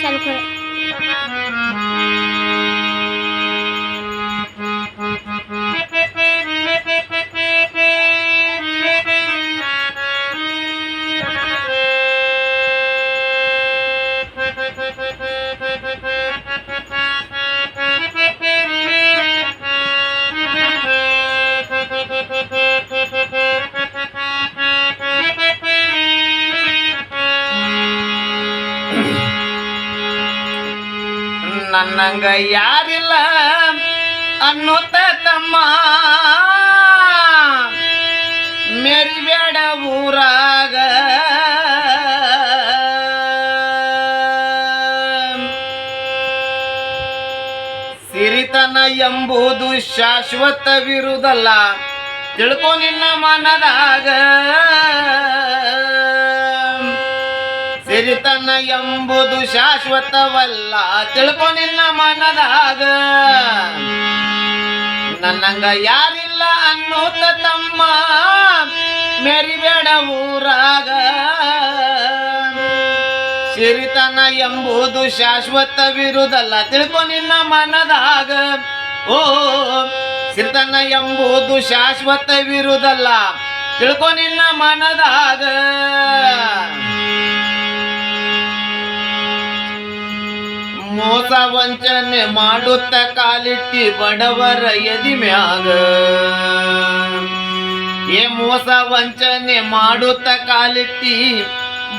चालू कर. ನನ್ನಂಗ ಯಾರಿಲ್ಲ ಅನ್ನುತ್ತ ತಮ್ಮ ಮೆರಿಬೇಡ ಊರಾಗ ಸಿರಿತನ ಎಂಬುದು ಶಾಶ್ವತವಿರುವುದಲ್ಲ ತಿಳ್ಕೊ ನಿನ್ನ ಮನದಾಗ ಸಿರಿತನ ಎಂಬುದು ಶಾಶ್ವತವಲ್ಲ ತಿಳ್ಕೊ ನಿನ್ನ ಮನದಾಗ ನನ್ನಂಗ ಯಾರಿಲ್ಲ ಅನ್ನೋತ ತಮ್ಮ ಮೆರಿಬೇಡ ಊರಾಗ ಸಿರಿತನ ಎಂಬುದು ಶಾಶ್ವತವಿರುವುದಲ್ಲ ತಿಳ್ಕೊ ನಿನ್ನ ಮನದಾಗ ಓ ಸಿರಿತನ ಎಂಬುದು ಶಾಶ್ವತವಿರುವುದಲ್ಲ ತಿಳ್ಕೊ ನಿನ್ನ ಮನದಾಗ ಮೋಸ ವಂಚನೆ ಮಾಡುತ್ತ ಕಾಲಿಟ್ಟಿ ಬಡವರ ಎದಿ ಮ್ಯಾಗ ಏ ಮೋಸ ವಂಚನೆ ಮಾಡುತ್ತ ಕಾಲಿಟ್ಟಿ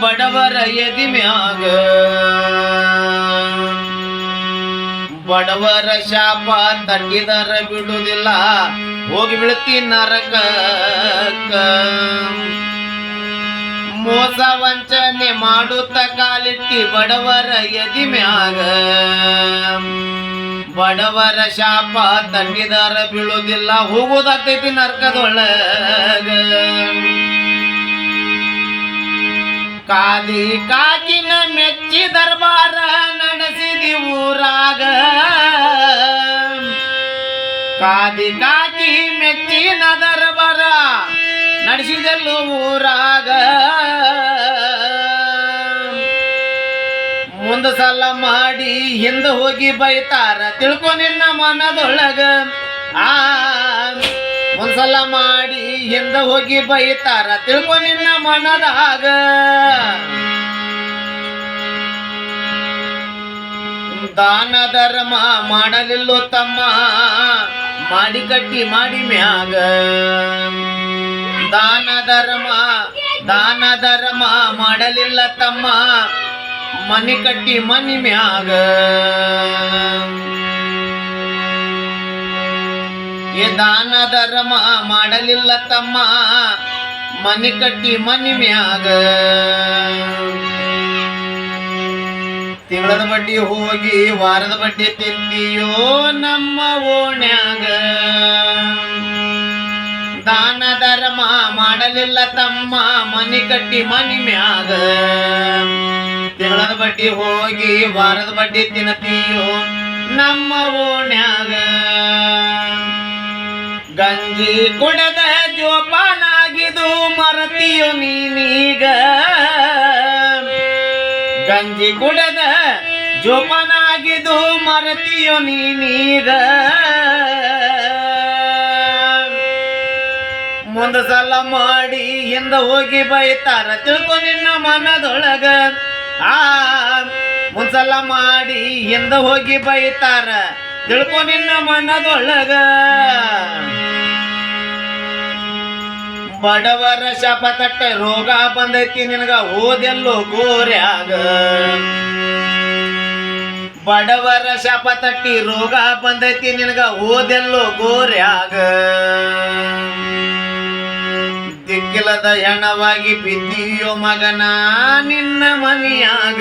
ಬಡವರ ಎದಿ ಮ್ಯಾಗ ಬಡವರ ಶಾಪ ತಟ್ಟಿದರ ಬಿಡುವುದಿಲ್ಲ ಹೋಗಿ ಬೀಳ್ತಿ ನರಕಕ್ಕ ಮೋಸ ವಂಚನೆ ಮಾಡುತ್ತ ಕಾಲಿಟ್ಟಿ ಬಡವರ ಎದಿ ಮ್ಯಾಗ ಬಡವರ ಶಾಪ ತಟ್ಟಿದರ ಬೀಳುವುದಿಲ್ಲ ಹೋಗುವುದಾಗ್ತೈತಿ ನರಕದೊಳಗ ಕಾದಿ ಕಾಗಿನ ಮೆಚ್ಚಿ ದರ್ಬಾರ ನಡೆಸಿದಿ ಊರಾಗ ಕಾದಿ ಕಾಗಿ ಮೆಚ್ಚಿನ ದರ್ಬಾರ ನಡೆಸಿದೆಲ್ಲೋ ಊರಾಗ ಮುಂದ ಸಲ ಮಾಡಿ ಹಿಂದ ಹೋಗಿ ಬೈತಾರ ತಿಳ್ಕೊ ನಿನ್ನ ಮನದೊಳಗ ಮುಂದ್ಸಲ ಮಾಡಿ ಹಿಂದ ಹೋಗಿ ಬೈತಾರ ತಿಳ್ಕೊ ನಿನ್ನ ಮನದಾಗ ದಾನ ಧರ್ಮ ಮಾಡಲಿಲ್ಲೋ ತಮ್ಮ ಮಾಡಿ ಕಟ್ಟಿ ಮಾಡಿ ಮ್ಯಾಗ ದಾನ ಧರ್ಮ ಮಾಡಲಿಲ್ಲ ತಮ್ಮ ಮನಿ ಕಟ್ಟಿ ಮನಿ ಮ್ಯಾಗ ಏ ದಾನ ಧರ್ಮ ಮಾಡಲಿಲ್ಲ ತಮ್ಮ ಮನಿ ಕಟ್ಟಿ ಮನಿ ಮ್ಯಾಗ ತಿಂಗಳದ ಬಡ್ಡಿ ಹೋಗಿ ವಾರದ ಬಡ್ಡಿ ತಿಂದಿಯೋ ನಮ್ಮ ಓಣ್ಯಾಗ ದಾನ ಧರ್ಮ ಮಾಡಲಿಲ್ಲ ತಮ್ಮ ಮನಿ ಕಟ್ಟಿ ಮನಿ ಮ್ಯಾಗ ತಿಂಗಳದ ಬಡ್ಡಿ ಹೋಗಿ ವಾರದ ಬಡ್ಡಿ ತಿನ್ನತೀಯೋ ನಮ್ಮ ಓಣ್ಯಾಗ ಗಂಜಿ ಕುಡದ ಜೋಪಾನಾಗಿದು ಮರತಿಯೋ ನೀನೀಗ ಗಂಜಿ ಕುಡದ ಜೋಪಾನಾಗಿದು ಮರತಿಯೋ ನೀನೀಗ ಮುಂದ ಸಲ ಮಾಡಿ ಹಿಂದ ಹೋಗಿ ಬೈತಾರ ತಿಳ್ಕೊ ನಿನ್ನ ಮನದೊಳಗ ಮುಂದ್ಸಲ ಮಾಡಿ ಹಿಂದ ಹೋಗಿ ಬೈತಾರ ತಿಳ್ಕೊ ನಿನ್ನ ಮನದೊಳಗ ಬಡವರ ಶಾಪ ತಟ್ಟ ರೋಗ ಬಂದೈತಿ ನಿನಗ ಓದೆಲ್ಲೋ ಗೋರ್ಯಾಗ ಬಡವರ ಶಾಪ ತಟ್ಟಿ ರೋಗ ಬಂದೈತಿ ನಿನಗ ಓದೆಲ್ಲೋ ಗೋರ್ಯಾಗ ದಿಕ್ಕಿಲ್ಲದ ಹೆಣವಾಗಿ ಬಿದ್ದಿಯೋ ಮಗನ ನಿನ್ನ ಮನಿಯಾಗ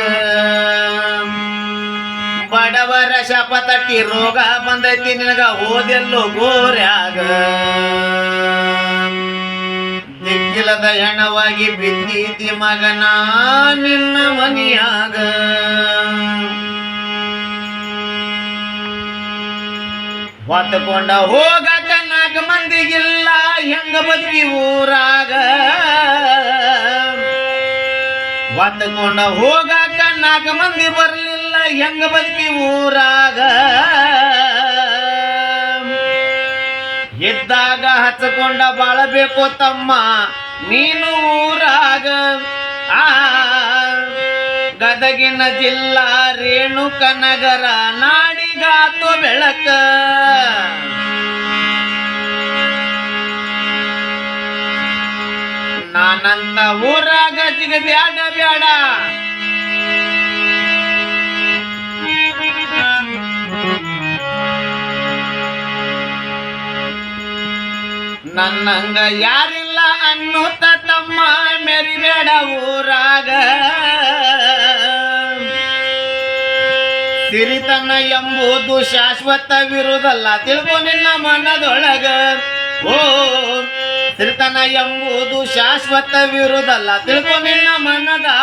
ಬಡವರ ಶಾಪ ತಟ್ಟಿ ರೋಗ ಬಂದೈತಿ ನಿನಗ ಓದೆಲ್ಲೋ ಗೋರ್ಯಾಗ ದಿಕ್ಕಿಲ್ಲದ ಹೆಣವಾಗಿ ಬಿದ್ದಿದ್ದಿ ಮಗನ ನಿನ್ನ ಮನಿಯಾಗ ಹೊತ್ತುಕೊಂಡ ಹೋಗಕ 4 ಮಂದಿಗಿಲ್ಲ ಹೆಂಗ ಬದುಕಿ ಊರಾಗ ಹೊತ್ತುಕೊಂಡ ಹೋಗಕ 4 ಮಂದಿ ಬರಲಿಲ್ಲ ಹೆಂಗ ಬದುಕಿ ಊರಾಗ ಇದ್ದಾಗ ಹಚ್ಚಕೊಂಡ ಬಾಳಬೇಕು ತಮ್ಮ ನೀನು ಊರಾಗ ಆ ಗದಗಿನ ಜಿಲ್ಲಾ ರೇಣುಕನಗರ ನಾಡಿಗಾತು ಬೆಳಕ ನಾನಂತ ಊರಾಗ ಜಿಗದ್ಯಾಡ ಬ್ಯಾಡ ನನ್ನಂಗ ಯಾರಿಲ್ಲ ಅನ್ನುತ್ತ ತಮ್ಮ ಮೆರಿಬೇಡ ಊರಾಗ ಸಿರಿತನ ಎಂಬುದು ಶಾಶ್ವತವಿರುವುದಲ್ಲ ತಿಳ್ಕೊ ನಿನ್ನ ಮನದೊಳಗ ಓ ಸಿರಿತನ ಎಂಬುದು ಶಾಶ್ವತವಿರುವುದಲ್ಲ ತಿಳ್ಕೊ ನಿನ್ನ ಮನದಾಗ